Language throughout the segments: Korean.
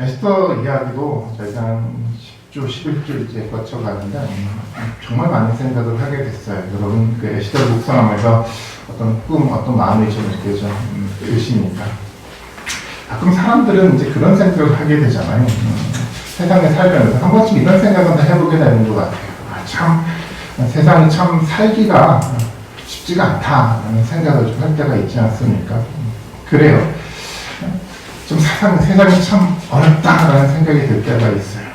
에스더 이야기도 저희가 한 10주, 11주 이제 거쳐가는데 정말 많은 생각을 하게 됐어요. 여러분 그 에스더를 묵상하면서 어떤 꿈, 어떤 마음이 좀 이렇게 좀 드시니까 가끔 사람들은 이제 그런 생각을 하게 되잖아요. 세상에 살면서 한 번쯤 이런 생각은 다 해보게 되는 것 같아요. 참 세상이 참 살기가 쉽지가 않다라는 생각을 좀 할 때가 있지 않습니까? 그래요. 좀 세상이 참 어렵다라는 생각이 들 때가 있어요.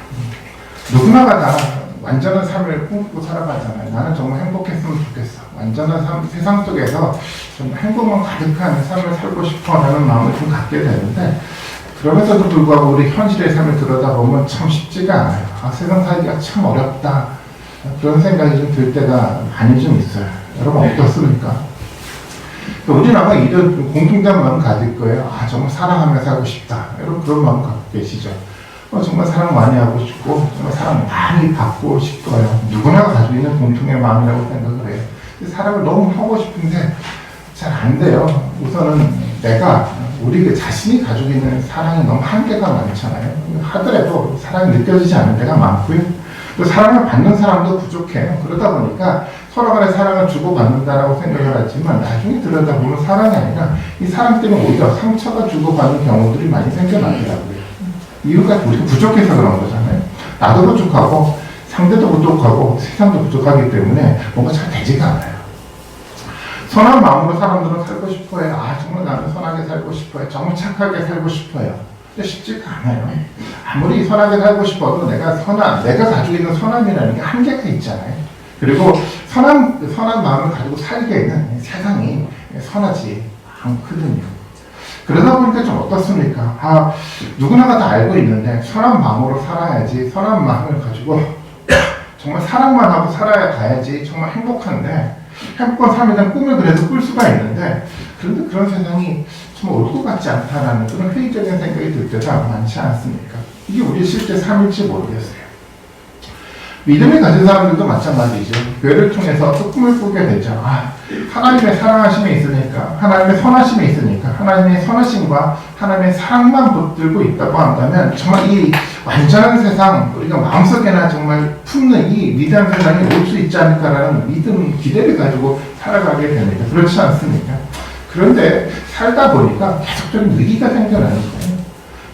누구나가 다 완전한 삶을 꿈꾸고 살아가잖아요. 나는 정말 행복했으면 좋겠어. 완전한 세상 속에서 좀 행복만 가득한 삶을 살고 싶어라는 마음을 좀 갖게 되는데, 그러면서도 불구하고 우리 현실의 삶을 들여다보면 참 쉽지가 않아요. 세상 살기가 참 어렵다. 그런 생각이 좀 들 때가 많이 좀 있어요. 여러분 어떻습니까? 우리는 아마 이런 공통된 마음 가질 거예요. 정말 사랑하며 살고 싶다. 여러분 그런 마음 갖고 계시죠? 정말 사랑 많이 하고 싶고, 정말 사랑 많이 받고 싶어요. 누구나가 가지고 있는 공통의 마음이라고 생각을 해요. 사랑을 너무 하고 싶은데 잘 안 돼요. 우선은 우리 자신이 가지고 있는 사랑이 너무 한계가 많잖아요. 하더라도 사랑이 느껴지지 않는 데가 많고요. 또 사랑을 받는 사람도 부족해요. 그러다 보니까 서로 간에 사랑을 주고받는다라고 생각을 하지만 나중에 들여다보면 사랑이 아니라 이 사랑 때문에 오히려 상처가 주고받는 경우들이 많이 생겨나더라고요. 이유가 우리가 부족해서 그런 거잖아요. 나도 부족하고 상대도 부족하고 세상도 부족하기 때문에 뭔가 잘 되지가 않아요. 선한 마음으로 사람들은 살고 싶어요. 정말 나는 선하게 살고 싶어요. 정말 착하게 살고 싶어요. 근데 쉽지가 않아요. 아무리 선하게 살고 싶어도 내가 가지고 있는 선함이라는 게 한계가 있잖아요. 그리고 선한 마음을 가지고 살기에는 세상이 선하지 않거든요. 그러다 보니까 좀 어떻습니까? 누구나가 다 알고 있는데 선한 마음으로 살아야지, 선한 마음을 가지고 정말 사랑만 하고 살아야 가야지 정말 행복한데, 행복한 삶에 대한 꿈을 그래도 꿀 수가 있는데, 그런데 그런 세상이 좀 올 것 같지 않다라는 그런 회의적인 생각이 들 때가 많지 않습니까? 이게 우리 실제 삶일지 모르겠어요. 믿음을 가진 사람들도 마찬가지죠. 교회를 통해서 또 꿈을 꾸게 되죠. 하나님의 사랑하심이 있으니까, 하나님의 선하심이 있으니까, 하나님의 선하심과 하나님의 사랑만 붙들고 있다고 한다면 정말 이 완전한 세상, 우리가 마음속에나 정말 품는 이 위대한 세상이 올 수 있지 않을까라는 믿음, 기대를 가지고 살아가게 됩니다. 그렇지 않습니까? 그런데 살다 보니까 계속적인 위기가 생겨나는 거예요.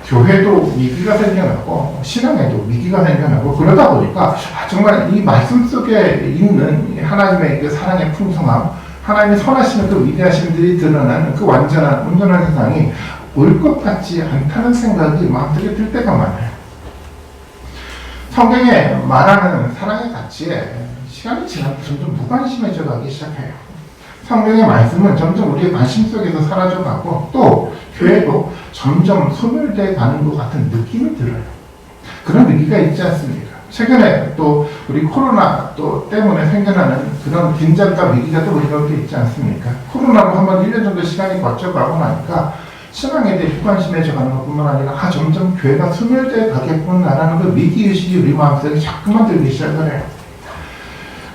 교회도 위기가 생겨나고 신앙에도 위기가 생겨나고, 그러다 보니까 정말 이 말씀 속에 있는 하나님의 그 사랑의 풍성함, 하나님의 선하심의 그 위대하심들이 드러나는 그 온전한 세상이 올 것 같지 않다는 생각이 마음속에 들 때가 많아요. 성경에 말하는 사랑의 가치에 시간이 지나면 점점 무관심해져 가기 시작해요. 성경의 말씀은 점점 우리의 관심 속에서 사라져가고, 또 교회도 점점 소멸되어 가는 것 같은 느낌이 들어요. 그런 위기가 있지 않습니까? 최근에 또 우리 코로나 때문에 생겨나는 그런 긴장과 위기가 또 우리 가운데 있지 않습니까? 코로나로 한번 1년 정도 시간이 거쳐가고 나니까 신앙에 대해 무관심해져 가는 것뿐만 아니라 점점 교회가 소멸되어 가겠구나라는 그 위기의식이 우리 마음속에 자꾸만 들기 시작을 해요.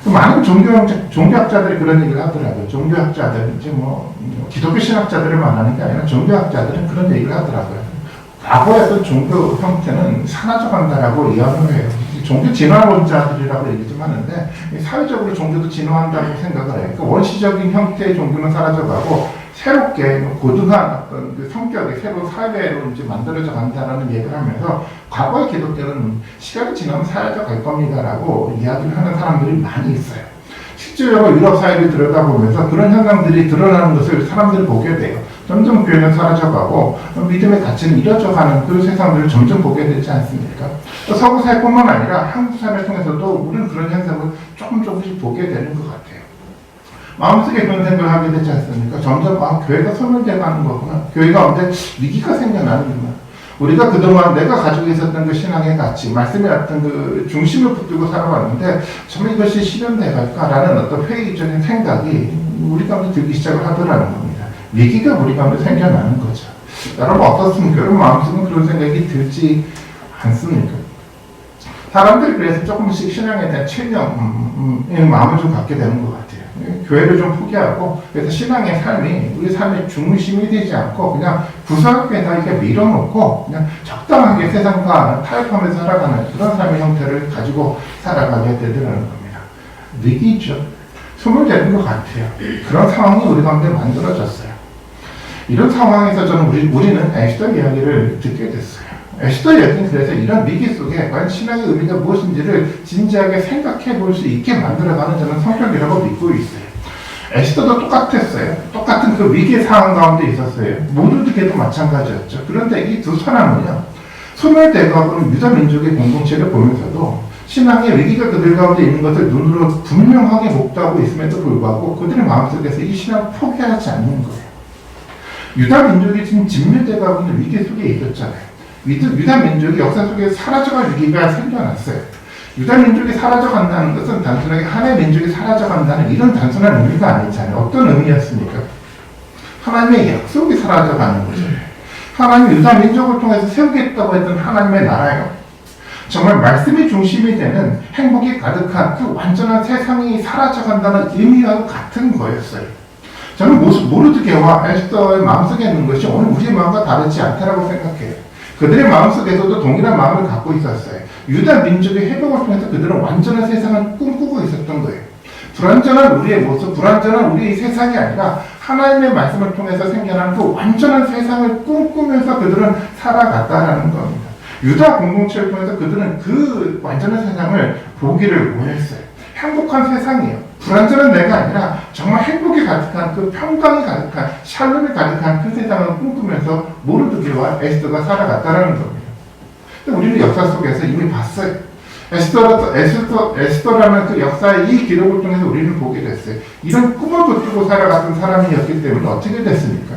많은 종교학자들이 그런 얘기를 하더라고요. 종교학자들, 이제 기독교 신학자들을 말하는 게 아니라 종교학자들은 그런 얘기를 하더라고요. 과거의 어떤 종교 형태는 사라져간다라고 이야기를 해요. 종교 진화론자들이라고 얘기 좀 하는데, 사회적으로 종교도 진화한다고 생각을 해요. 그러니까 원시적인 형태의 종교는 사라져가고, 새롭게 고등한 어떤 그 성격의 새로운 사회로 이제 만들어져 간다라는 얘기를 하면서, 과거의 기독교는 시간이 지나면 사라져 갈 겁니다라고 이야기를 하는 사람들이 많이 있어요. 실제로 유럽 사회를 들여다보면서 그런 현상들이 드러나는 것을 사람들이 보게 돼요. 점점 교회는 사라져가고 믿음의 가치는 잃어져가는 그런 세상들을 점점 보게 되지 않습니까? 서구 사회뿐만 아니라 한국 사회를 통해서도 우리는 그런 현상을 조금씩 보게 되는 것 같아요. 마음속에 그런 생각을 하게 되지 않습니까? 점점 교회가 소멸돼가는 거구나. 교회 가운데 위기가 생겨나는구나. 우리가 그동안 내가 가지고 있었던 그 신앙의 가치, 말씀의 어떤 그 중심을 붙들고 살아왔는데 정말 이것이 실현돼 갈까라는 어떤 회의적인 생각이 우리 가운데 들기 시작을 하더라는 겁니다. 위기가 우리 가운데 생겨나는 거죠. 여러분 어떻습니까? 여러분 마음속에 그런 생각이 들지 않습니까? 사람들이 그래서 조금씩 신앙에 대한 체념의 마음을 좀 갖게 되는 것 같아요. 교회를 좀 포기하고, 그래서 신앙의 삶이 우리 삶의 중심이 되지 않고 그냥 구석에 다 이렇게 밀어놓고 그냥 적당하게 세상과 타협하면서 살아가는 그런 삶의 형태를 가지고 살아가게 되더라는 겁니다. 위기죠. 소멸되는 것 같아요. 그런 상황이 우리 가운데 만들어졌어요. 이런 상황에서 우리는 에스더 이야기를 듣게 됐어요. 에스더 이야기는 그래서 이런 위기 속에 과연 신앙의 의미가 무엇인지를 진지하게 생각해 볼 수 있게 만들어가는 저는 성격이라고 믿고 있어요. 에스더도 똑같았어요. 똑같은 그 위기의 상황 가운데 있었어요. 모두에게도 마찬가지였죠. 그런데 이 두 사람은요, 소멸되고 유다 민족의 공동체를 보면서도 신앙의 위기가 그들 가운데 있는 것을 눈으로 분명하게 목도하고 있음에도 불구하고 그들의 마음속에서 이 신앙을 포기하지 않는 거예요. 유다 민족이 지금 진멸되고 있는 위기 속에 있었잖아요. 유다 민족이 역사 속에 사라져갈 위기가 생겨났어요. 유다 민족이 사라져간다는 것은 단순하게 하나의 민족이 사라져간다는 이런 단순한 의미가 아니잖아요. 어떤 의미였습니까? 하나님의 약속이 사라져가는 거죠. 하나님이 유다 민족을 통해서 세우겠다고 했던 하나님의 나라요. 정말 말씀이 중심이 되는 행복이 가득한 그 완전한 세상이 사라져간다는 의미와 같은 거였어요. 저는 모르드게와 에스더의 마음속에 있는 것이 오늘 우리의 마음과 다르지 않다라고 생각해요. 그들의 마음속에서도 동일한 마음을 갖고 있었어요. 유다 민족의 회복을 통해서 그들은 완전한 세상을 꿈꾸고 있었던 거예요. 불완전한 우리의 모습, 불완전한 우리의 세상이 아니라 하나님의 말씀을 통해서 생겨난 그 완전한 세상을 꿈꾸면서 그들은 살아갔다라는 겁니다. 유다 공동체를 통해서 그들은 그 완전한 세상을 보기를 원했어요. 행복한 세상이에요. 불완전한 내가 아니라 정말 행복이 가득한 그 평강이 가득한 샬롬이 가득한 그 세상을 꿈꾸면서 모르드게와 에스더가 살아갔다라는 겁니다. 근데 우리는 역사 속에서 이미 봤어요. 에스더라는 그 역사의 이 기록을 통해서 우리는 보게 됐어요. 이런 꿈을 붙들고 살아갔던 사람이었기 때문에 어떻게 됐습니까?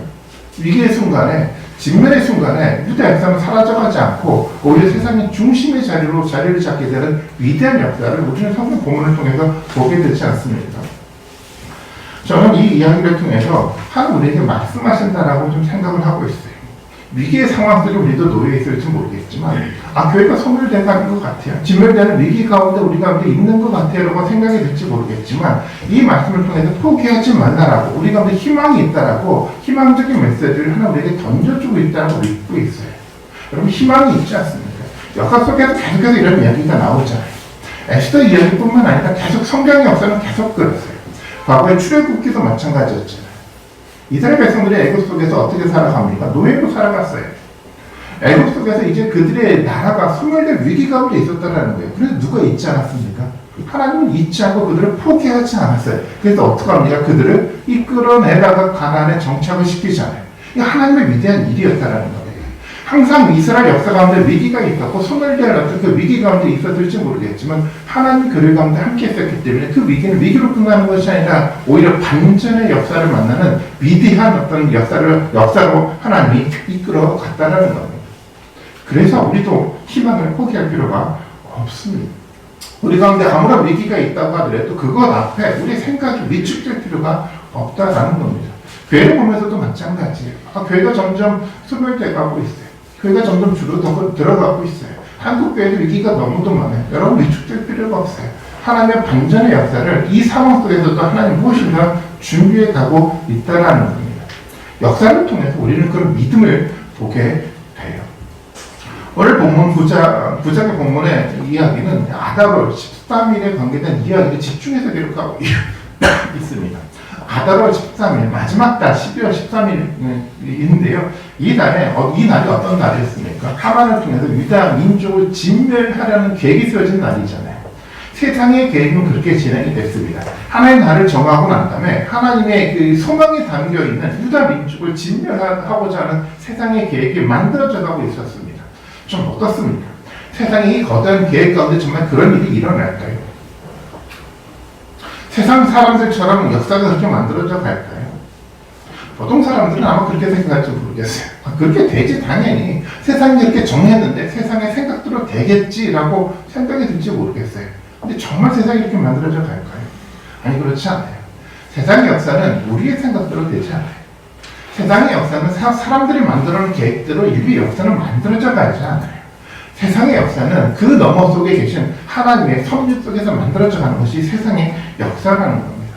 위기의 순간에, 진멸의 순간에 유다 역사는 사라져가지 않고 오히려 세상의 중심의 자리를 잡게 되는 위대한 역사를 우리는 성경 본문을 통해서 보게 되지 않습니까? 저는 이 이야기를 통해서 하나님 우리에게 말씀하신다라고 좀 생각을 하고 있어요. 위기의 상황 속에 우리도 놓여 있을지 모르겠지만 교회가 소멸돼가는 것 같아요. 진멸되는 위기 가운데 우리 가운데 있는 것 같아요 라고 생각이 들지 모르겠지만 이 말씀을 통해서 포기하지 말라라고 우리 가운데 희망이 있다라고 희망적인 메시지를 하나 우리에게 던져주고 있다고 믿고 있어요. 여러분 희망이 있지 않습니까? 역사 속에서 계속해서 이런 이야기가 나오잖아요. 에스더 이야기뿐만 아니라 계속 성경의 역사는 계속 그랬어요. 과거의 출애굽기도 마찬가지였잖아요. 이스라엘 백성들이 애굽 속에서 어떻게 살아갑니까? 노예로 살아갔어요. 애굽 속에서 이제 그들의 나라가 소멸될 위기 가운데 있었다는 거예요. 그래서 누가 잊지 않았습니까? 하나님은 잊지 않고 그들을 포기하지 않았어요. 그래서 어떻게 합니까? 그들을 이끌어내다가 가나안에 정착을 시키잖아요. 이게 하나님의 위대한 일이었다는 거예요. 항상 이스라엘 역사 가운데 위기가 있었고 소멸될 어떤 그 위기 가운데 있었을지 모르겠지만 하나님이 그들 가운데 함께 했었기 때문에 그 위기는 위기로 끝나는 것이 아니라 오히려 반전의 역사를 만나는 위대한 어떤 역사로 하나님이 이끌어 갔다라는 겁니다. 그래서 우리도 희망을 포기할 필요가 없습니다. 우리 가운데 아무런 위기가 있다고 하더라도 그것 앞에 우리 생각이 위축될 필요가 없다라는 겁니다. 교회를 보면서도 마찬가지예요. 교회가 점점 소멸돼 가고 있어요. 교회가 점점 들어가고 있어요. 한국 교회도 위기가 너무도 많아요. 여러분 위축될 필요가 없어요. 하나님의 반전의 역사를 이 상황 속에서도 하나님 무엇인가 준비해 가고 있다라는 겁니다. 역사를 통해서 우리는 그런 믿음을 보게 돼요. 오늘 본문 구장의 본문의 이야기는 아달월 13일에 관계된 이야기를 집중해서 기록하고 있습니다. 아달월 13일 마지막 달 12월 13일인데요. 이 날이 어떤 날이었습니까? 하만을 통해서 유다 민족을 진멸하려는 계획이 세워진 날이잖아요. 세상의 계획은 그렇게 진행이 됐습니다. 하나님의 날을 정하고 난 다음에 하나님의 그 소망이 담겨있는 유다 민족을 진멸하고자 하는 세상의 계획이 만들어져 가고 있었습니다. 좀 어떻습니까? 세상이 거대한 계획 가운데 정말 그런 일이 일어날까요? 세상 사람들처럼 역사가 그렇게 만들어져 갈까요? 보통 사람들은 아마 그렇게 생각할지 모르겠어요. 그렇게 되지 당연히 세상이 이렇게 정했는데 세상의 생각대로 되겠지라고 생각이 들지 모르겠어요. 근데 정말 세상이 이렇게 만들어져 갈까요? 아니 그렇지 않아요. 세상의 역사는 우리의 생각대로 되지 않아요. 세상의 역사는 사람들이 만들어놓은 계획대로 인류의 역사는 만들어져 가지 않아요. 세상의 역사는 그 너머 속에 계신 하나님의 섭리 속에서 만들어져 가는 것이 세상의 역사라는 겁니다.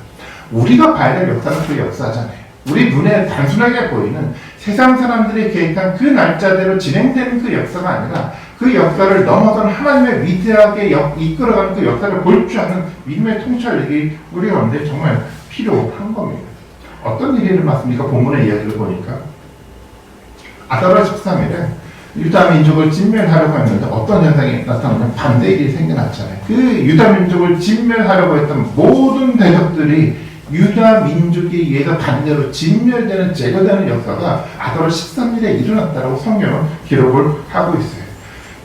우리가 봐야 될 역사는 그 역사잖아요. 우리 눈에 단순하게 보이는 세상 사람들이 계획한 그 날짜대로 진행되는 그 역사가 아니라 그 역사를 넘어선 하나님의 위대하게 이끌어가는 그 역사를 볼 줄 아는 믿음의 통찰력이 우리 가운데 정말 필요한 겁니다. 어떤 일이 일어났습니까? 본문의 이야기를 보니까 아다라 13일에 유다 민족을 진멸하려고 했는데 어떤 현상이 나타나면 반대 일이 생겨났잖아요. 그 유다 민족을 진멸하려고 했던 모든 대적들이 유다 민족에 의해서 반대로 진멸되는 제거되는 역사가 아다라 13일에 일어났다고 성경은 기록을 하고 있어요.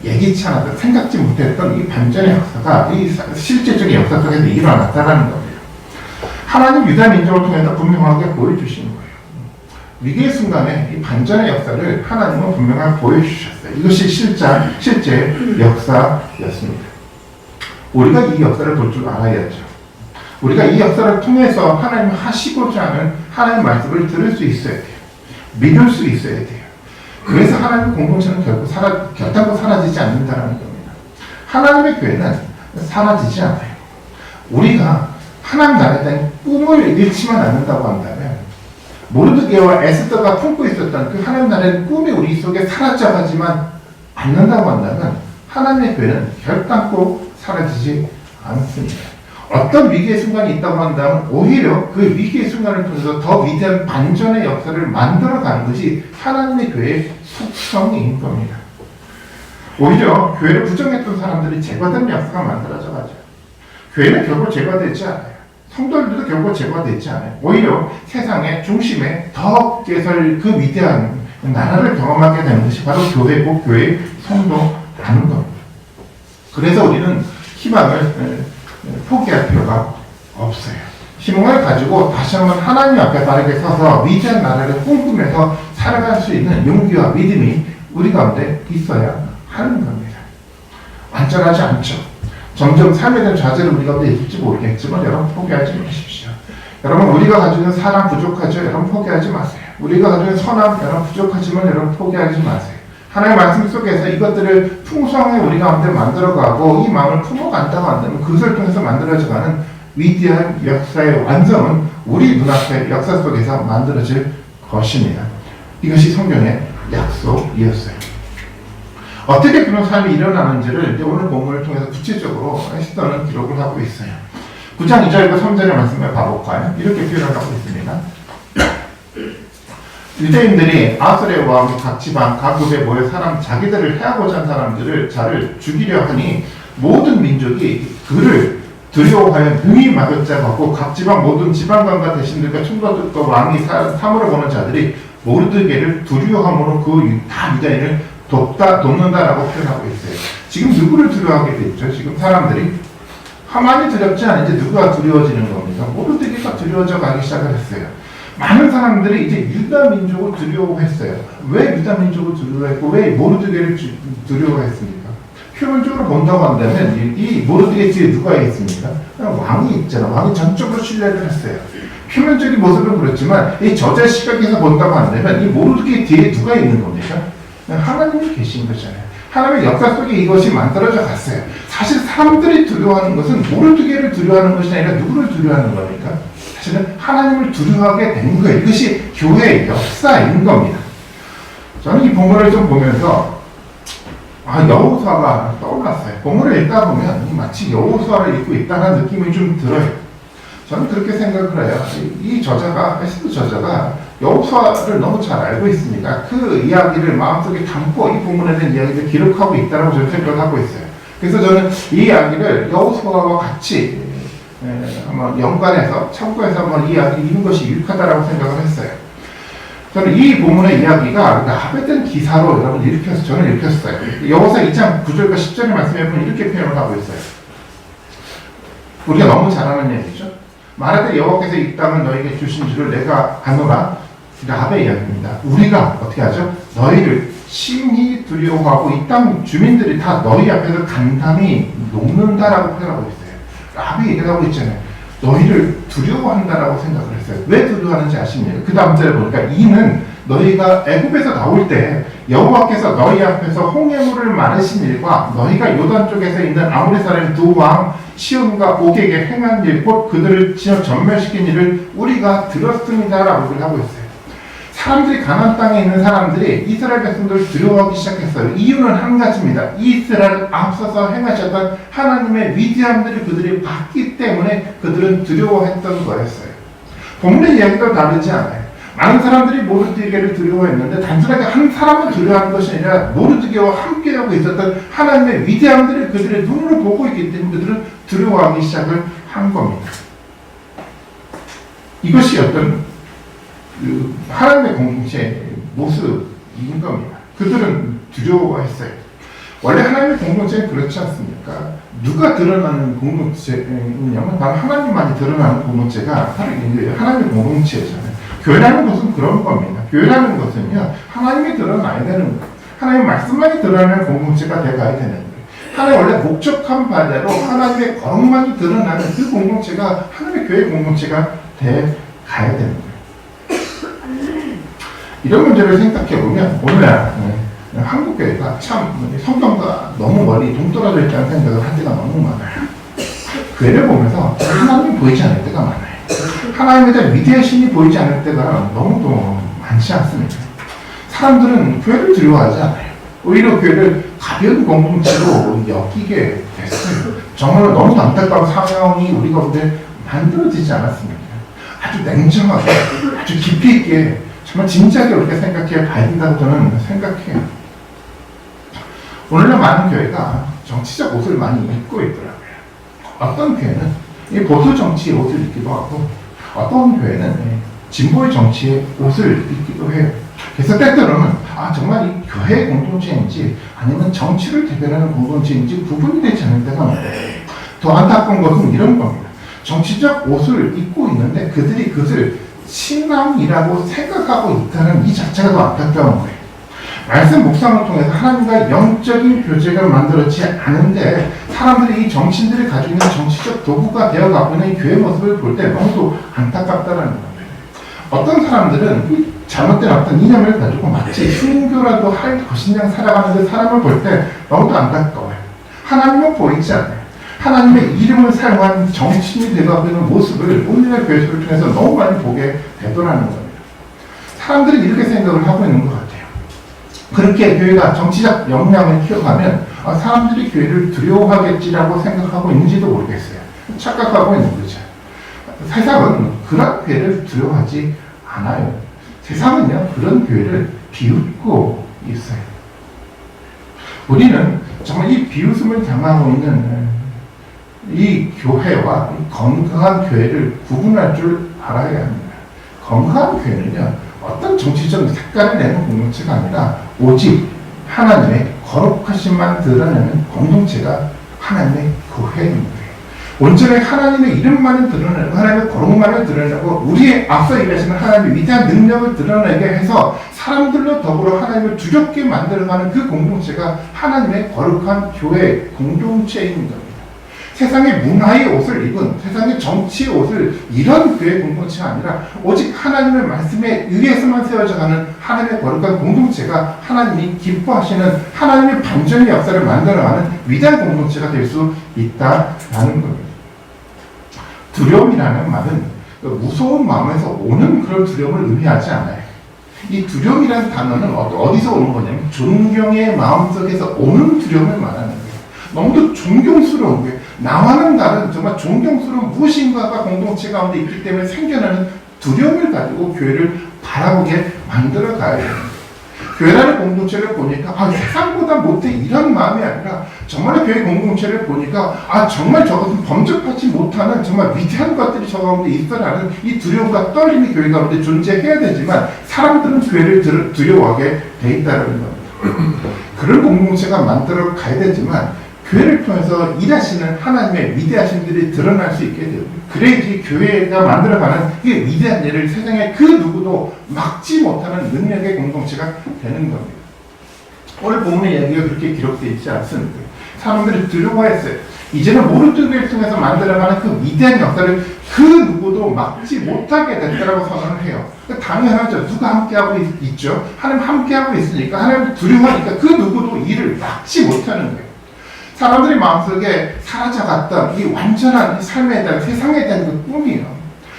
예기치 않았던 생각지 못했던 이 반전의 역사가 이 실질적인 역사 속에서 일어났다는 겁니다. 하나님 유다 민족을 통해서 분명하게 보여주시는 거예요. 위기의 순간에 이 반전의 역사를 하나님은 분명하게 보여주셨어요. 이것이 실제 역사였습니다. 우리가 이 역사를 볼 줄 알아야죠. 우리가 이 역사를 통해서 하나님 하시고자 하는 하나님의 말씀을 들을 수 있어야 돼요. 믿을 수 있어야 돼요. 그래서 하나님의 공동체는 결단코 사라지지 않는다는 겁니다. 하나님의 교회는 사라지지 않아요. 우리가 하나님 나라에 대한 꿈을 잃지만 않는다고 한다면 모르드게와 에스더가 품고 있었던 그 하나님 나라의 꿈이 우리 속에 사라져가지만 않는다고 한다면 하나님의 교회는 결단코 사라지지 않습니다. 어떤 위기의 순간이 있다고 한다면 오히려 그 위기의 순간을 통해서 더 위대한 반전의 역사를 만들어가는 것이 하나님의 교회의 속성인 겁니다. 오히려 교회를 부정했던 사람들이 제거되는 역사가 만들어져 가죠. 교회는 결국 제거되지 않아요. 성도들도 결국 제거되지 않아요. 오히려 세상의 중심에 더 깨설 그 위대한 나라를 경험하게 되는 것이 바로 교회고 교회의 성도라는 겁니다. 그래서 우리는 희망을 포기할 필요가 없어요. 희망을 가지고 다시 한번 하나님 앞에 바르게 서서 위대한 나라를 꿈꾸면서 살아갈 수 있는 용기와 믿음이 우리 가운데 있어야 하는 겁니다. 완전하지 않죠. 점점 삶에 대한 좌절을 우리 가운데 있을지 모르겠지만 여러분 포기하지 마십시오. 여러분 우리가 가지고 있는 사랑 부족하죠? 여러분 포기하지 마세요. 우리가 가지고 있는 선함 여러분 부족하지만 여러분 포기하지 마세요. 하나님의 말씀 속에서 이것들을 풍성하게 우리 가운데 만들어가고 이 마음을 품어간다고 한다면 그것을 통해서 만들어져가는 위대한 역사의 완성은 우리 눈앞의 역사 속에서 만들어질 것입니다. 이것이 성경의 약속이었어요. 어떻게 그런 삶이 일어나는지를 오늘 본문을 통해서 구체적으로 에스더는 기록을 하고 있어요. 9장 2절과 3절의 말씀을 봐볼까요? 이렇게 표현을 하고 있습니다. 유대인들이 아수르의 왕이 각 지방 각국에 모여 자기들을 해하고자 한 사람들을 자를 죽이려 하니 모든 민족이 그를 두려워하여 능히 막을 자가 없고 각 지방 모든 지방관과 대신들과 총독들과 왕이 사물을 보는 자들이 모르드게를 두려워함으로 다 유대인을 돕는다라고 표현하고 있어요. 지금 누구를 두려워하게 됐죠? 지금 사람들이 하만이 두렵지 않은지 누가 두려워지는 겁니까? 모르드게가 두려워져 가기 시작을 했어요. 많은 사람들이 이제 유다 민족을 두려워했어요. 왜 유다 민족을 두려워했고 왜 모르드게를 두려워했습니까? 표면적으로 본다고 한다면 이 모르드게 뒤에 누가 있습니까? 왕이 있잖아. 왕이 전적으로 신뢰를 했어요. 표면적인 모습은 그렇지만 이 저자 시각에서 본다고 한다면 이 모르드게 뒤에 누가 있는 겁니까? 하나님이 계신 거잖아요. 하나님의 역사 속에 이것이 만들어져 갔어요. 사실 사람들이 두려워하는 것은 모르드게를 두려워하는 것이 아니라 누구를 두려워하는 겁니까? 사실은 하나님을 두려워하게 된 거예요. 이것이 교회의 역사인 겁니다. 저는 이 본문을 좀 보면서 여호수아가 떠올랐어요. 본문을 읽다 보면 마치 여호수아를 읽고 있다는 느낌이 좀 들어요. 저는 그렇게 생각을 해요. 이 저자가 에스더 저자가 여호수아를 너무 잘 알고 있으니까 그 이야기를 마음속에 담고 이 본문에 대한 이야기를 기록하고 있다고 저는 생각을 하고 있어요. 그래서 저는 이 이야기를 여호수아와 같이 한번 연관해서 참고해서 한번 이 이야기 읽는 것이 유익하다라고 생각을 했어요. 저는 이 본문의 이야기가 라합에 대한 기사로 여러분 저는 읽혔어요. 여호수아 2장 9절과 10절의 말씀에 보면 이렇게 표현을 하고 있어요. 우리가 너무 잘 아는 얘기죠. 말하되 여호와께서 이 땅을 너에게 주신 줄을 내가 아노라. 라합의 이야기입니다. 우리가 어떻게 하죠? 너희를 심히 두려워하고 이 땅 주민들이 다 너희 앞에서 간담이 녹는다라고 표현하고 있어요. 라합이 얘기하고 있잖아요. 너희를 두려워한다라고 생각을 했어요. 왜 두려워하는지 아십니까? 그 다음 절에 보니까 이는 너희가 애굽에서 나올 때 여호와께서 너희 앞에서 홍해물을 마르신 일과 너희가 요단 쪽에서 있는 아모리 사람 두 왕 시온과 옥에게 행한 일, 곧 그들을 지어 전멸시킨 일을 우리가 들었습니다라고 하고 있어요. 사람들이 가나안 땅에 있는 사람들이 이스라엘 백성들을 두려워하기 시작했어요. 이유는 한 가지입니다. 이스라엘 앞서서 행하셨던 하나님의 위대함들이 그들이 봤기 때문에 그들은 두려워했던 거였어요. 본문의 이야기도 다르지 않아요. 많은 사람들이 모르드게를 두려워했는데 단순하게 한 사람을 두려워하는 것이 아니라 모르드게와 함께하고 있었던 하나님의 위대함들을 그들의 눈으로 보고 있기 때문에 그들은 두려워하기 시작을 한 겁니다. 이것이 어떤 하나님의 공동체의 모습인 겁니다. 그들은 두려워했어요. 원래 하나님의 공동체는 그렇지 않습니까? 누가 드러나는 공동체냐면 바로 하나님만이 드러나는 공동체가 하나님의 공동체잖아요. 교회라는 것은 그런 겁니다. 교회라는 것은요, 하나님이 드러나야 되는 거예요. 하나님의 말씀만이 드러나는 공동체가 돼가야 되는 거예요. 하나님 원래 목적한 바대로 하나님의 거룩만이 드러나는 그 공동체가 하나님의 교회 공동체가 돼가야 되는 거예요. 이런 문제를 생각해보면 오늘날 한국교회가 참 성경과 너무 멀리 동떨어져 있다는 생각을 할 때가 너무 많아요. 교회를 보면서 하나님이 보이지 않을 때가 많아요. 하나님에 대한 위대하신이 보이지 않을 때가 너무도 많지 않습니다. 사람들은 교회를 두려워하지 않아요. 오히려 교회를 가벼운 공동체로 여기게 됐어요. 정말 너무 안타까운 사명이 우리 가운데 만들어지지 않았습니까? 아주 냉정하게, 아주 깊이 있게 정말 진지하게 우리가 생각해 봐야 된다고 저는 생각해요. 오늘날 많은 교회가 정치적 옷을 많이 입고 있더라고요. 어떤 교회는 이 보수 정치의 옷을 입기도 하고 어떤 교회는 진보의 정치의 옷을 입기도 해요. 그래서 때때로는 정말 이 교회 공동체인지 아니면 정치를 대변하는 공동체인지 구분이 되지 않을 때가 많아요. 더 안타까운 것은 이런 겁니다. 정치적 옷을 입고 있는데 그들이 그것을 신앙이라고 생각하고 있다는 이 자체가 더 안타까운 거예요. 말씀 묵상을 통해서 하나님과 영적인 교제가 만들어지지 않은데 사람들이 이 정치인들이 가지고 있는 정치적 도구가 되어가고 있는 이 교회 모습을 볼 때 너무도 안타깝다는 겁니다. 어떤 사람들은 잘못된 어떤 이념을 가지고 마치 순교라도 할 것이냐 살아가는 그 사람을 볼 때 너무도 안타까워요. 하나님은 보이지 않아요. 하나님의 이름을 사용한 정치인이 되어가고 있는 모습을 오늘날 교회를 통해서 너무 많이 보게 되더라는 겁니다. 사람들이 이렇게 생각을 하고 있는 것 같아요. 그렇게 교회가 정치적 역량을 키워가면 사람들이 교회를 두려워하겠지라고 생각하고 있는지도 모르겠어요. 착각하고 있는 거죠. 세상은 그런 교회를 두려워하지 않아요. 세상은요, 그런 교회를 비웃고 있어요. 우리는 정말 이 비웃음을 당하고 있는 이 교회와 이 건강한 교회를 구분할 줄 알아야 합니다. 건강한 교회는요, 어떤 정치적 색깔을 내는 공동체가 아니라 오직 하나님의 거룩하심만 드러내는 공동체가 하나님의 교회입니다. 온전히 하나님의 이름만을 드러내고 하나님의 거룩만을 드러내고 우리의 앞서 얘기하시는 하나님의 위대한 능력을 드러내게 해서 사람들로 더불어 하나님을 두렵게 만들어가는 그 공동체가 하나님의 거룩한 교회 공동체인 겁니다. 세상의 문화의 옷을 입은 세상의 정치의 옷을 이런 교회 공동체가 아니라 오직 하나님의 말씀에 의해서만 세워져가는 하나님의 거룩한 공동체가 하나님이 기뻐하시는 하나님의 반전의 역사를 만들어가는 위대한 공동체가 될 수 있다라는 겁니다. 두려움이라는 말은 무서운 마음에서 오는 그런 두려움을 의미하지 않아요. 이 두려움이라는 단어는 어디서 오는 거냐면 존경의 마음속에서 오는 두려움을 말하는 거예요. 너무도 존경스러운 거예요. 나와는 다른 정말 존경스러운 무엇인가가 공동체 가운데 있기 때문에 생겨나는 두려움을 가지고 교회를 바라보게 만들어 가야 됩니다. 교회라는 공동체를 보니까 세상보다 못해 이런 마음이 아니라 정말 교회 공동체를 보니까 정말 저것은 범접하지 못하는 정말 위대한 것들이 저 가운데 있어라는 이 두려움과 떨림이 교회 가운데 존재해야 되지만 사람들은 교회를 두려워하게 돼 있다는 겁니다. 그런 공동체가 만들어 가야 되지만 교회를 통해서 일하시는 하나님의 위대하신 분들이 드러날 수 있게 돼요. 그래야지 교회가 만들어가는 이 위대한 일을 세상에 그 누구도 막지 못하는 능력의 공동체가 되는 겁니다. 오늘 본문의 이야기가 그렇게 기록되어 있지 않습니다. 사람들이 두려워했어요. 이제는 모르드게를 통해서 만들어가는 그 위대한 역사를 그 누구도 막지 못하게 됐다라고 선언을 해요. 당연하죠. 누가 함께하고 있죠? 하나님 함께하고 있으니까, 하나님 두려워하니까 그 누구도 이를 막지 못하는 거예요. 사람들이 마음속에 사라져갔던 이 완전한 삶에 대한, 세상에 대한 그 꿈이에요.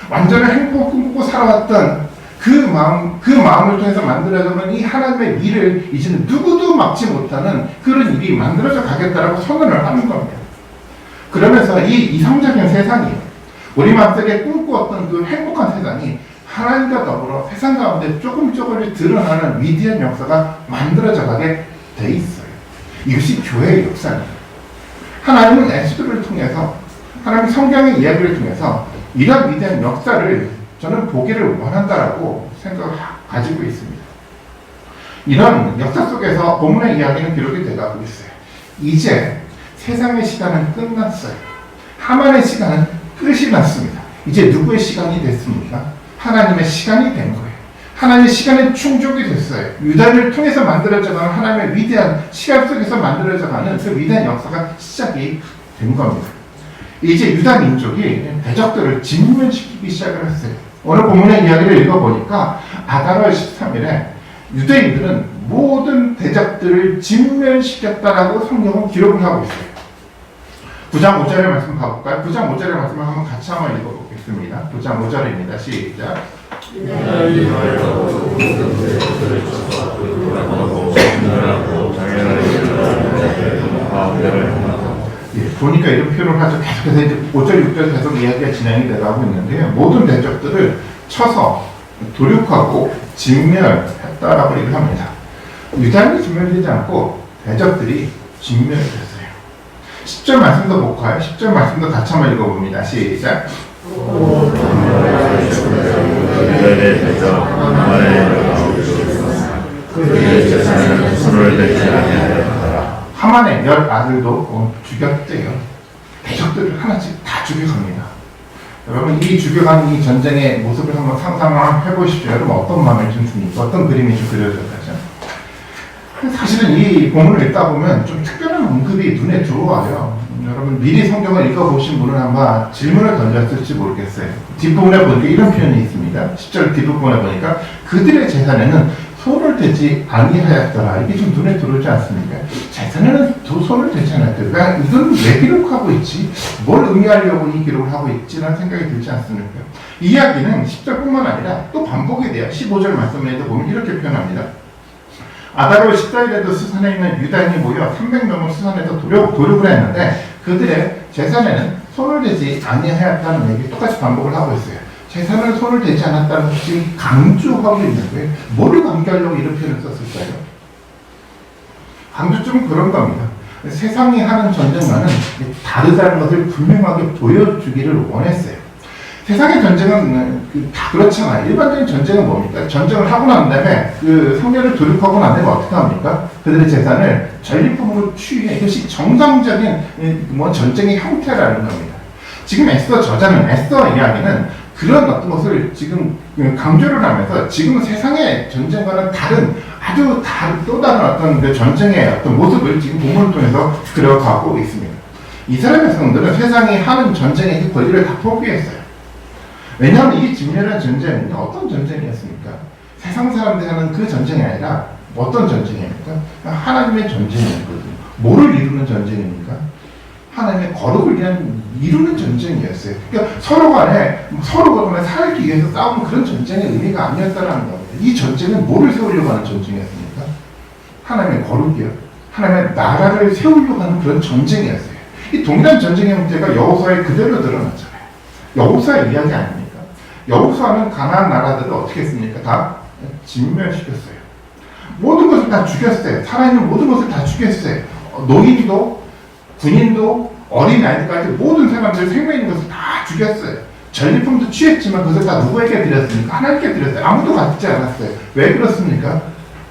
완전한 행복을 꿈꾸고 살아왔던 그 마음을 통해서 만들어져가는 이 하나님의 일을 이제는 누구도 막지 못하는 그런 일이 만들어져 가겠다라고 선언을 하는 겁니다. 그러면서 이 이상적인 세상이, 우리 마음속에 꿈꾸었던 그 행복한 세상이 하나님과 더불어 세상 가운데 조금씩 드러나는 위대한 역사가 만들어져 가게 돼 있어요. 이것이 교회의 역사입니다. 하나님은 에스더를 통해서, 하나님 성경의 이야기를 통해서 이런 위대한 역사를 저는 보기를 원한다라고 생각을 가지고 있습니다. 이런 역사 속에서 본문의 이야기는 기록이 돼가고 있어요. 이제 세상의 시간은 끝났어요. 하만의 시간은 끝이 났습니다. 이제 누구의 시간이 됐습니까? 하나님의 시간이 된 거예요. 하나님의 시간에 충족이 됐어요. 유다를 통해서 만들어져가는 하나님의 위대한 시간 속에서 만들어져가는 그 위대한 역사가 시작이 된 겁니다. 이제 유다 민족이 대적들을 진멸시키기 시작을 했어요. 오늘 본문의 이야기를 읽어보니까 아달월 13일에 유대인들은 모든 대적들을 진멸시켰다라고 성경은 기록을 하고 있어요. 9장 5절의 말씀 가볼까요? 9장 5절의 말씀을 한번 같이 한번 읽어보겠습니다. 9장 5절입니다. 시작. 보니까 이런 표현을 하죠. 계속해서 이제 5절, 6절 계속 이야기가 진행이 되고 있는데요. 모든 대적들을 쳐서 도륙하고 진멸했다라고 얘기를 합니다. 유다인이 진멸되지 않고 대적들이 진멸됐어요. 10절 말씀도 볼까요? 10절 말씀도 같이 한번 읽어봅니다. 시작. 하만의 10아들도 죽였대요. 대적들을 하나씩 다 죽여갑니다. 여러분, 이 죽여간 이 전쟁의 모습을 한번 상상을 해보십시오. 여러분, 어떤 마음을 좀 듭니까? 어떤 그림이 좀 그려졌다죠? 사실은 이 본문을 읽다 보면 좀 특별한 언급이 눈에 들어와요. 여러분, 미리 성경을 읽어보신 분은 아마 질문을 던졌을지 모르겠어요. 뒷부분에 보니까 이런 표현이 있습니다. 10절 뒷부분에 보니까 그들의 재산에는 손을 대지 아니하였더라. 이게 좀 눈에 들어오지 않습니까? 재산에는 손을 대지 않았대요. 그러니까 이건 왜 기록하고 있지? 뭘 의미하려고 이 기록을 하고 있지라는 생각이 들지 않습니까? 이 이야기는 10절뿐만 아니라 또 반복이 돼요. 15절 말씀에도 보면 이렇게 표현합니다. 아달월 14일에도 수산에 있는 유다인이 모여 300명을 수산에서 도륙을 했는데 그들의 재산에는 손을 대지 아니하였다는 얘기 똑같이 반복을 하고 있어요. 재산을 손을 대지 않았다는 것이 강조하고 있는 거예요. 뭐를 강조하려고 이런 표현을 썼을까요? 강조점은 그런 겁니다. 세상이 하는 전쟁과는 다르다는 것을 분명하게 보여주기를 원했어요. 세상의 전쟁은 다 그렇잖아요. 일반적인 전쟁은 뭡니까? 전쟁을 하고 난 다음에 그 성년을 도륙하고 난 다음에 어떻게 합니까? 그들의 재산을 전리품으로 취해. 이것이 정상적인 전쟁의 형태라는 겁니다. 지금 에스더 저자는, 에스더 이야기는 그런 어떤 것을 지금 강조를 하면서 지금 세상의 전쟁과는 다른, 아주 또 다른 어떤 그 전쟁의 어떤 모습을 지금 본문을 통해서 그려가고 있습니다. 이스라엘 백성들은 세상이 하는 전쟁의 권리를 다 포기했어요. 왜냐하면 이 진멸한 전쟁은 어떤 전쟁이었습니까? 세상 사람들이 하는 그 전쟁이 아니라 어떤 전쟁입니까? 하나님의 전쟁이었거든요. 뭐를 이루는 전쟁입니까? 하나님의 거룩을 위한 이루는 전쟁이었어요. 그러니까 서로 간에 살기 위해서 싸우는 그런 전쟁의 의미가 아니었다는 겁니다. 이 전쟁은 뭐를 세우려고 하는 전쟁이었습니까? 하나님의 거룩이요. 하나님의 나라를 세우려고 하는 그런 전쟁이었어요. 이 동일한 전쟁의 문제가 여호수아에 그대로 드러났잖아요. 여호수아의 이야기 아닙니까? 여호수아는 가나안 나라들을 어떻게 했습니까? 다 진멸시켰어요. 모든 것을 다 죽였어요. 살아있는 모든 것을 다 죽였어요. 노인도, 군인도, 어린아이들까지 모든 사람들 생명 있는 것을 다 죽였어요. 전리품도 취했지만 그것을 다 누구에게 드렸습니까? 하나님께 드렸어요. 아무도 갖지 않았어요. 왜 그렇습니까?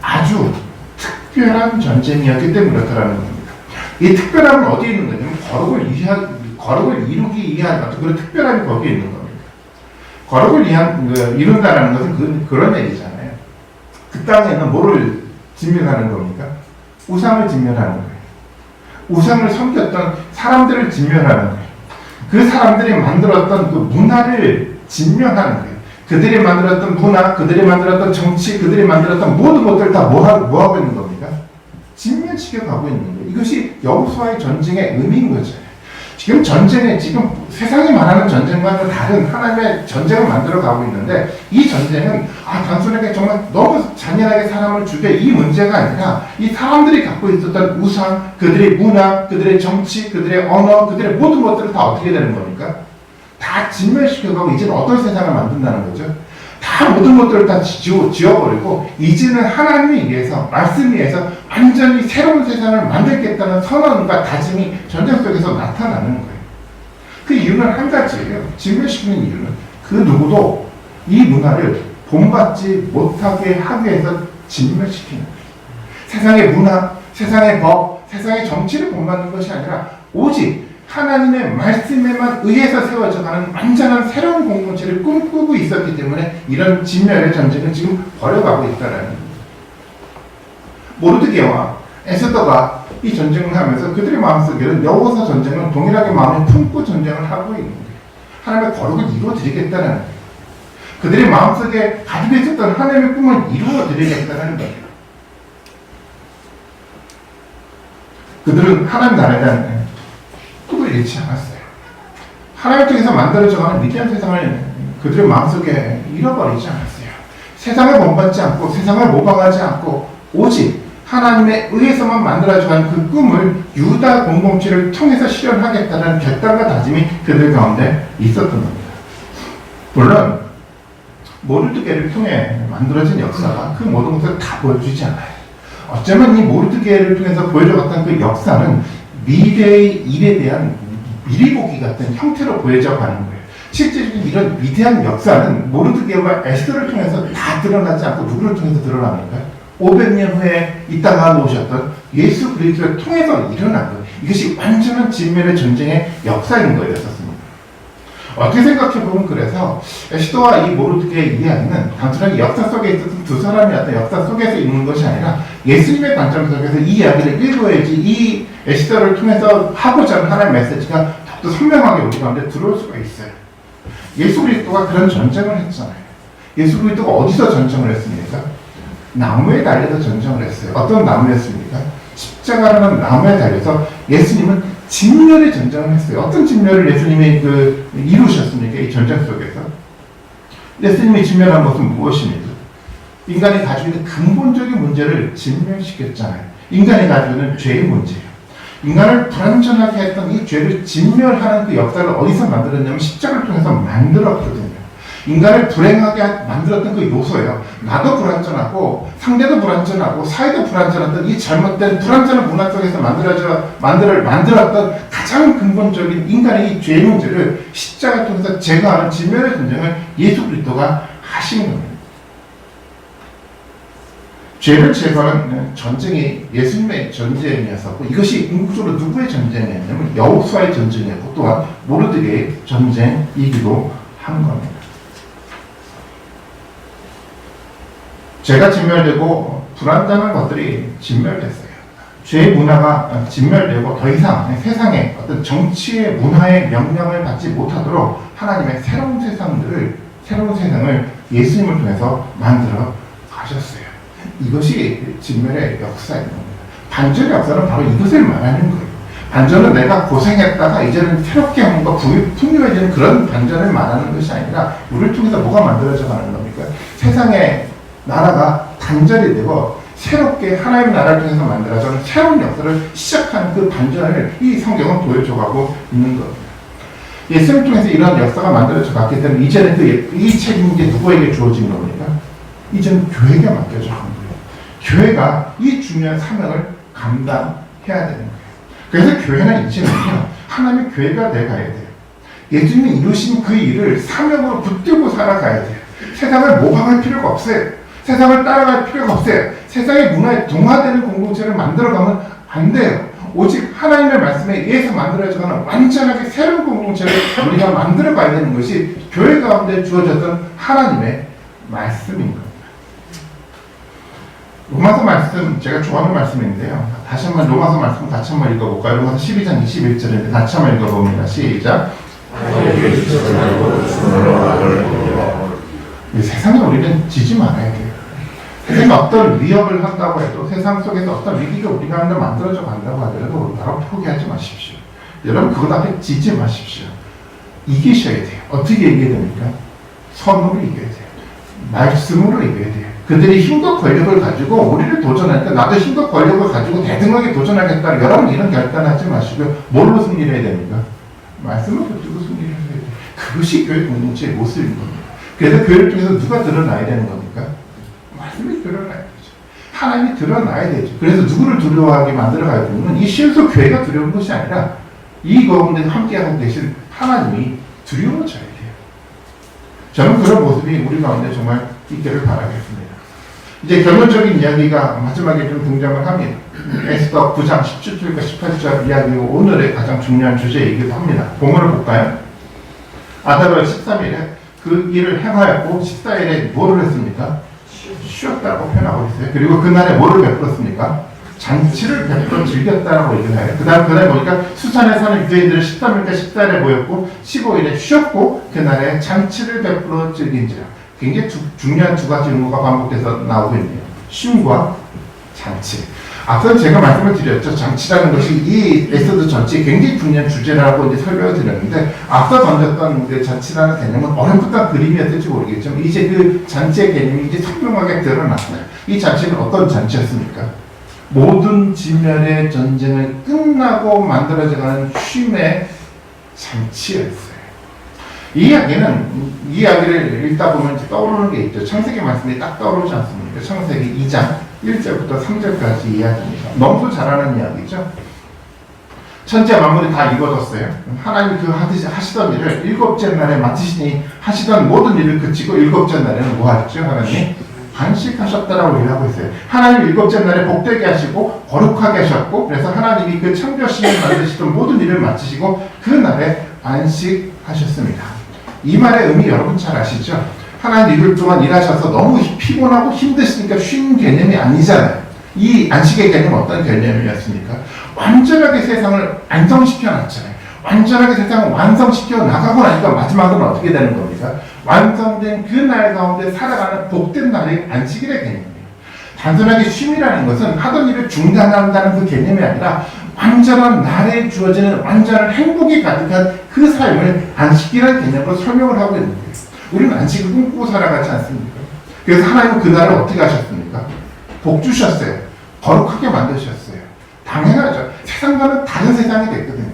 아주 특별한 전쟁이었기 때문에 그렇다는 겁니다. 이 특별함은 어디에 있는 거냐면 거룩을 이루기 위한 어떤 그런 특별함이 거기에 있는 겁니다. 거룩을 이룬다는 것은 그런 얘기잖아요. 그 땅에는 뭐를 진멸하는 겁니까? 우상을 진멸하는 거예요. 우상을 섬겼던 사람들을 진멸하는 거예요. 그 사람들이 만들었던 그 문화를 진멸하는 거예요. 그들이 만들었던 문화, 그들이 만들었던 정치, 그들이 만들었던 모든 것들 다 뭐 하고 있는 겁니까? 진멸시켜 가고 있는 거예요. 이것이 여호수아의 전쟁의 의미인 거죠. 지금 세상이 말하는 전쟁과는 다른 하나님의 전쟁을 만들어 가고 있는데, 이 전쟁은 단순하게 정말 너무 잔인하게 사람을 죽여 이 문제가 아니라 이 사람들이 갖고 있었던 우상, 그들의 문화, 그들의 정치, 그들의 언어, 그들의 모든 것들을 다 어떻게 되는 겁니까? 다 진멸시켜가고 이제는 어떤 세상을 만든다는 거죠. 다 모든 것들을 다 지워버리고 이제는 하나님에 의해서, 말씀에 의해서 완전히 새로운 세상을 만들겠다는 선언과 다짐이 전쟁 속에서 나타나는 거예요. 그 이유는 한 가지예요. 진멸시키는 이유는 그 누구도 이 문화를 본받지 못하게 하기 위해서 진멸시키는 거예요. 세상의 문화, 세상의 법, 세상의 정치를 본받는 것이 아니라 오직 하나님의 말씀에만 의해서 세워져가는 완전한 새로운 공동체를 꿈꾸고 있었기 때문에 이런 진멸의 전쟁을 지금 벌여가고 있다는 거예요. 모르드게와 에스더가 이 전쟁을 하면서 그들의 마음속에는 여호사 전쟁은 동일하게 마음에 품고 전쟁을 하고 있는 거예요. 하나님의 거룩을 이루어드리겠다는 거예요. 그들의 마음속에 가지고 있었던 하나님의 꿈을 이루어드리겠다는 거예요. 그들은 하나님 나라에 대한 꿈을 잃지 않았어요. 하나님 통해서 만들어져가는 위대한 세상을 그들의 마음속에 잃어버리지 않았어요. 세상을 본받지 않고 세상을 모방하지 않고 오직 하나님에 의해서만 만들어져가는 그 꿈을 유다 공동체를 통해서 실현하겠다는 결단과 다짐이 그들 가운데 있었던 겁니다. 물론 모르드게를 통해 만들어진 역사가 그 모든 것을 다 보여주지 않아요. 어쩌면 이 모르드게를 통해서 보여줘갔던 그 역사는 미래의 일에 대한 미리 보기 같은 형태로 보여져 가는 거예요. 실제적인 이런 위대한 역사는 모르드게와 에스더를 통해서 다 드러나지 않고 누구를 통해서 드러납니까? 500년 후에 이 땅에 오셨던 예수 그리스도를 통해서 일어난 거예요. 이것이 완전한 진멸의 전쟁의 역사인 거였었습니다. 어떻게 생각해보면 그래서 에스더와 이 모르드게의 이야기는 단순하게 역사 속에 있었던 두 사람이 어떤 역사 속에서 있는 것이 아니라 예수님의 관점 속에서 이 이야기를 읽어야지 이 에스더를 통해서 하고자 하는 하나님의 메시지가 더욱더 선명하게 우리 가운데 들어올 수가 있어요. 예수 그리스도가 그런 전쟁을 했잖아요. 예수 그리스도가 어디서 전쟁을 했습니까? 나무에 달려서 전쟁을 했어요. 어떤 나무였습니까? 십자가라는 나무에 달려서 예수님은 진멸의 전쟁을 했어요. 어떤 진멸을 예수님이 이루셨습니까? 이 전쟁 속에서. 예수님이 진멸한 것은 무엇입니까? 인간이 가지고 있는 근본적인 문제를 진멸시켰잖아요. 인간이 가지고 있는 죄의 문제예요. 인간을 불완전하게 했던 이 죄를 진멸하는 그 역사를 어디서 만들었냐면 십자가를 통해서 만들었거든요. 인간을 불행하게 만들었던 그 요소예요. 나도 불완전하고 상대도 불완전하고 사회도 불완전했던 이 잘못된 불완전한 문화 속에서 만들었던 가장 근본적인 인간의 이 죄의 문제를 십자가를 통해서 제거하는 진멸의 전쟁을 예수 그리스도가 하신 겁니다. 죄를 제거하는 전쟁이 예수님의 전쟁이었었고 이것이 궁극적으로 누구의 전쟁이었냐면 여호수아의 전쟁이었고 또한 모르드게의 전쟁이기도 한 겁니다. 죄가 진멸되고 불완전한 것들이 진멸됐어요. 죄의 문화가 진멸되고 더 이상 세상의 어떤 정치의 문화의 명령을 받지 못하도록 하나님의 새로운 세상을 예수님을 통해서 만들어 가셨어요. 이것이 진멸의 역사인 겁니다. 반전의 역사는 바로 이것을 말하는 거예요. 반전은 내가 고생했다가 이제는 새롭게 뭔가 풍요해지는 그런 반전을 말하는 것이 아니라 우리를 통해서 뭐가 만들어져 가는 겁니까? 세상의 나라가 단절이 되고 새롭게 하나님의 나라를 통해서 만들어져는 새로운 역사를 시작하는 그 반전을 이 성경은 보여줘가고 있는 겁니다. 예수님을 통해서 이런 역사가 만들어져 갔기 때문에 이제는 이 책임이 이제 누구에게 주어진 겁니까? 이제는 교회에게 맡겨져 간 거예요. 교회가 이 중요한 사명을 감당해야 되는 거예요. 그래서 교회는 이제는요, 하나님의 교회가 돼가야 돼요. 예수님이 이루신 그 일을 사명으로 붙들고 살아가야 돼요. 세상을 모방할 필요가 없어요. 세상을 따라갈 필요가 없어요. 세상의 문화에 동화되는 공동체를 만들어가면 안 돼요. 오직 하나님의 말씀에 의해서 만들어져가는 완전하게 새로운 공동체를 우리가 만들어가야 되는 것이 교회 가운데 주어졌던 하나님의 말씀인 겁니다. 로마서 말씀 제가 좋아하는 말씀인데요. 다시 한번 로마서 말씀 같이 한번 읽어볼까요? 로마서 12장 21절인데 같이 한번 읽어봅니다. 시작. 이 세상에 우리는 지지 말아야 돼요. 세상에 어떤 위협을 한다고 해도 세상 속에서 어떤 위기가 우리가 하나 만들어져 간다고 하더라도 바로 포기하지 마십시오. 여러분 그것 앞에 지지 마십시오. 이기셔야 돼요. 어떻게 이겨야 됩니까? 선으로 이겨야 돼요. 말씀으로 이겨야 돼요. 그들이 힘과 권력을 가지고 우리를 도전하니까 나도 힘과 권력을 가지고 대등하게 도전하겠다. 여러분 이런 결단하지 마시고요. 뭘로 승리를 해야 됩니까? 말씀을 붙들고 승리를 해야 돼요. 그것이 교회 공동체의 모습인 겁니다. 그래서 교회를 통해서 누가 드러나야 되는 겁니까? 말씀이 드러나야 되죠. 하나님이 드러나야 되죠. 그래서 누구를 두려워하게 만들어가야 되는 이 실수 교회가 두려운 것이 아니라 이 가운데 함께하고 계신 하나님이 두려워져야 돼요. 저는 그런 모습이 우리 가운데 정말 있기를 바라겠습니다. 이제 결론적인 이야기가 마지막에 좀 등장을 합니다. 에스더 9장 17절과 18절 이야기고 오늘의 가장 중요한 주제이기도 합니다. 본문을 볼까요? 아달월 13일에 그 일을 행하였고 14일에 뭐를 했습니까? 쉬었다고 표현하고 있어요. 그리고 그날에 뭐를 베풀었습니까? 잔치를 베풀어 즐겼다라고 얘기를 해요. 그날 보니까 수산에 사는 유대인들은 13일과 14일에 모였고 15일에 쉬었고 그날에 잔치를 베풀어 즐긴지라. 굉장히 중요한 두 가지 의무가 반복돼서 나오고 있네요. 쉼과 잔치. 앞서 제가 말씀을 드렸죠. 잔치라는 것이 이 에스더 전체에 굉장히 중요한 주제라고 이제 설명을 드렸는데 앞서 던졌던 그 잔치라는 개념은 어렴풋한 그림이었을지 모르겠지만 이제 그 잔치의 개념이 이제 선명하게 드러났어요. 이 잔치는 어떤 잔치였습니까? 모든 진멸의 전쟁을 끝나고 만들어져가는 쉼의 잔치였어요. 이 이야기를 읽다 보면 떠오르는 게 있죠. 창세기 말씀이 딱 떠오르지 않습니까? 창세기 2장 1절부터 3절까지 이야기입니다. 너무 잘하는 이야기죠. 천지와 만물이 다 이루어졌어요. 하나님이 그 하시던 일을 일곱째 날에 마치시니 하시던 모든 일을 그치고 일곱째 날에는 뭐 하셨죠? 하나님이 안식하셨다라고 얘기하고 있어요. 하나님 일곱째 날에 복되게 하시고 거룩하게 하셨고 그래서 하나님이 그 창조시에 만드시던 모든 일을 마치시고 그 날에 안식하셨습니다. 이 말의 의미 여러분 잘 아시죠? 하나님 일요일 동안 일하셔서 너무 피곤하고 힘드시니까 쉰 개념이 아니잖아요. 이 안식의 개념은 어떤 개념이었습니까? 완전하게 세상을 안정시켜 놨잖아요. 완전하게 세상을 완성시켜 나가고 나니까 마지막은 어떻게 되는 겁니까? 완성된 그 날 가운데 살아가는 복된 날이 안식일의 개념이에요. 단순하게 쉼이라는 것은 하던 일을 중단한다는 그 개념이 아니라 완전한 날에 주어지는 완전한 행복이 가득한 그 삶을 안식이라는 개념으로 설명을 하고 있는 거예요. 우리는 안식을 꿈꾸고 살아가지 않습니까? 그래서 하나님은 그 날을 어떻게 하셨습니까? 복 주셨어요. 거룩하게 만드셨어요. 당연하죠. 세상과는 다른 세상이 됐거든요.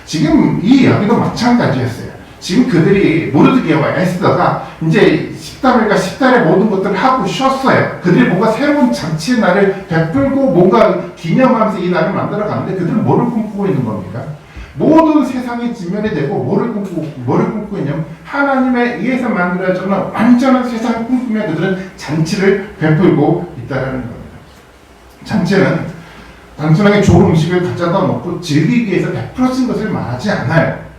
지금 이 이야기도 마찬가지였어요. 지금 그들이 모르드게와 에스더가 이제 13일과 14일에 모든 것들을 하고 쉬었어요. 그들이 뭔가 새로운 잔치의 날을 베풀고 뭔가 기념하면서 이 날을 만들어 가는데 그들은 뭐를 꿈꾸고 있는 겁니까? 모든 세상이 진멸이 되고 뭐를 꿈꾸고 있냐면 하나님에 의해서 만들어지는 완전한 세상을 꿈꾸며 그들은 잔치를 베풀고 있다는 겁니다. 잔치는 단순하게 좋은 음식을 가져다 놓고 즐기기 위해서 베풀어진 것을 말하지 않아요.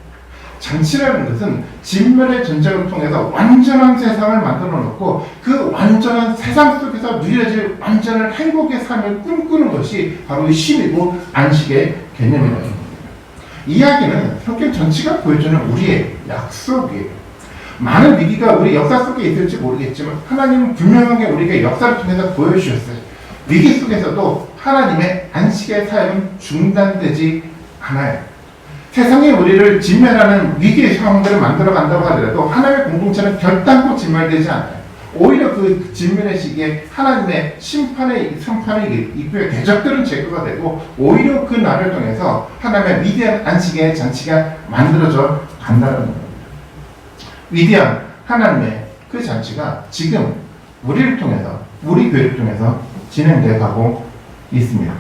잔치라는 것은 진멸의 전쟁을 통해서 완전한 세상을 만들어 놓고 그 완전한 세상 속에서 누려질 완전한 행복의 삶을 꿈꾸는 것이 바로 이 쉼이고 안식의 개념이라는 겁니다. 이야기는 성경 전체가 보여주는 우리의 약속이에요. 많은 위기가 우리 역사 속에 있을지 모르겠지만 하나님은 분명하게 우리에게 역사를 통해서 보여주셨어요. 위기 속에서도 하나님의 안식의 삶은 중단되지 않아요. 세상이 우리를 진멸하는 위기의 상황들을 만들어 간다고 하더라도 하나님의 공동체는 결단코 진멸되지 않아요. 오히려 그 진멸의 시기에 하나님의 심판의 있고요. 대적들은 제거가 되고 오히려 그 날을 통해서 하나님의 위대한 안식의 잔치가 만들어져 간다는 겁니다. 위대한 하나님의 그 잔치가 지금 우리를 통해서 우리 교회를 통해서 진행되어 가고 있습니다.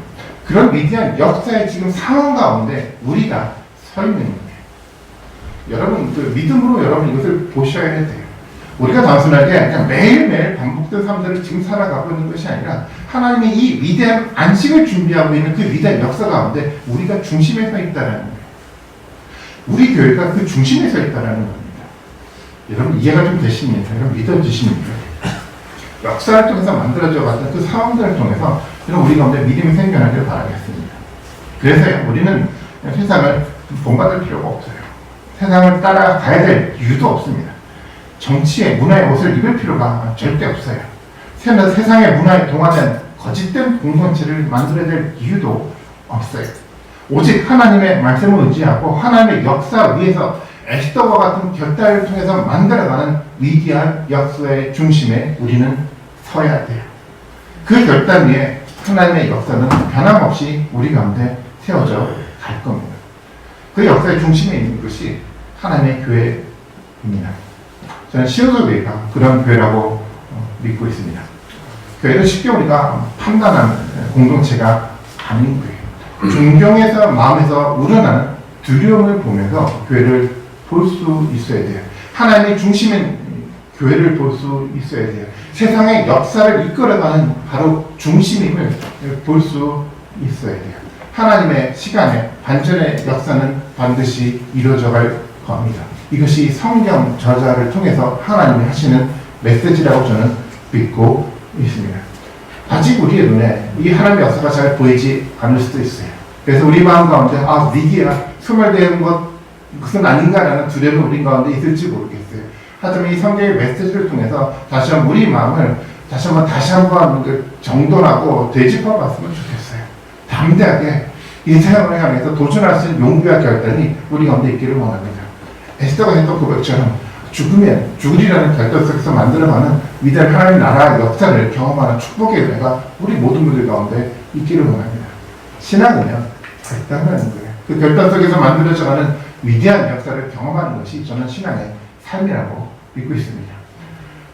그런 위대한 역사의 지금 상황 가운데 우리가 서 있는 거예요. 여러분 그 믿음으로 여러분 이것을 보셔야 돼요. 우리가 단순하게 그냥 매일매일 반복된 삶들을 지금 살아가고 있는 것이 아니라 하나님이 이 위대한 안식을 준비하고 있는 그 위대한 역사 가운데 우리가 중심에 서 있다는 거예요. 우리 교회가 그 중심에 서 있다는 겁니다. 여러분 이해가 좀 되십니까? 여러분 믿어지십니까? 역사를 통해서 만들어져 갔던 그 상황들을 통해서 우리 가운데 믿음이 생겨나기를 바라겠습니다. 그래서 우리는 세상을 본받을 필요가 없어요. 세상을 따라가야 될 이유도 없습니다. 정치의 문화의 옷을 입을 필요가 절대 없어요. 세상의 문화에 동화된 거짓된 공동체를 만들어야 될 이유도 없어요. 오직 하나님의 말씀을 의지하고 하나님의 역사 위에서 에스더와 같은 결단을 통해서 만들어가는 위대한 역사의 중심에 우리는 서야 돼요. 그 결단 위에 하나님의 역사는 변함없이 우리 가운데 세워져 갈 겁니다. 그 역사의 중심에 있는 것이 하나님의 교회입니다. 저는 신도교회가 그런 교회라고 믿고 있습니다. 교회는 쉽게 우리가 판단하는 공동체가 아닌 거예요. 존경에서 마음에서 우러나는 두려움을 보면서 교회를 볼 수 있어야 돼요. 하나님의 중심인 교회를 볼 수 있어야 돼요. 세상의 역사를 이끌어가는 바로 중심임을 볼 수 있어야 돼요. 하나님의 시간에 반전의 역사는 반드시 이루어져 갈 겁니다. 이것이 성경 저자를 통해서 하나님이 하시는 메시지라고 저는 믿고 있습니다. 아직 우리의 눈에 이 하나님의 역사가 잘 보이지 않을 수도 있어요. 그래서 우리 마음 가운데 위기야 소멸되는 것은 아닌가라는 두려움이 우리 가운데 있을지 모르겠어요. 하지만 이 성경의 메시지를 통해서 다시 한번 우리 마음을 다시 한번 정돈하고 되짚어 봤으면 좋겠어요. 담대하게 이 세상을 향해서 도전할 수 있는 용기와 결단이 우리 가운데 있기를 원합니다. 에스더가 했던 고백처럼 죽으면 죽으리라는 결단 속에서 만들어가는 위대한 하나님 나라의 역사를 경험하는 축복의 은혜가 우리 모든 분들 가운데 있기를 원합니다. 신앙은요, 결단하는 거예요. 그 결단 속에서 만들어져가는 위대한 역사를 경험하는 것이 저는 신앙의 삶이라고 믿고 있습니다.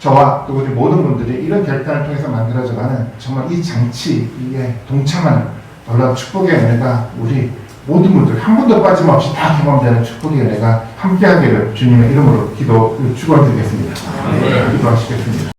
저와 또 우리 모든 분들이 이런 결단을 통해서 만들어져가는 정말 이 장치에 동참하는 놀라운 축복의 은혜가 우리 모든 분들 한 분도 빠짐없이 다 경험되는 축복의 은혜가 함께하기를 주님의 이름으로 축원드리겠습니다. 기도하시겠습니다.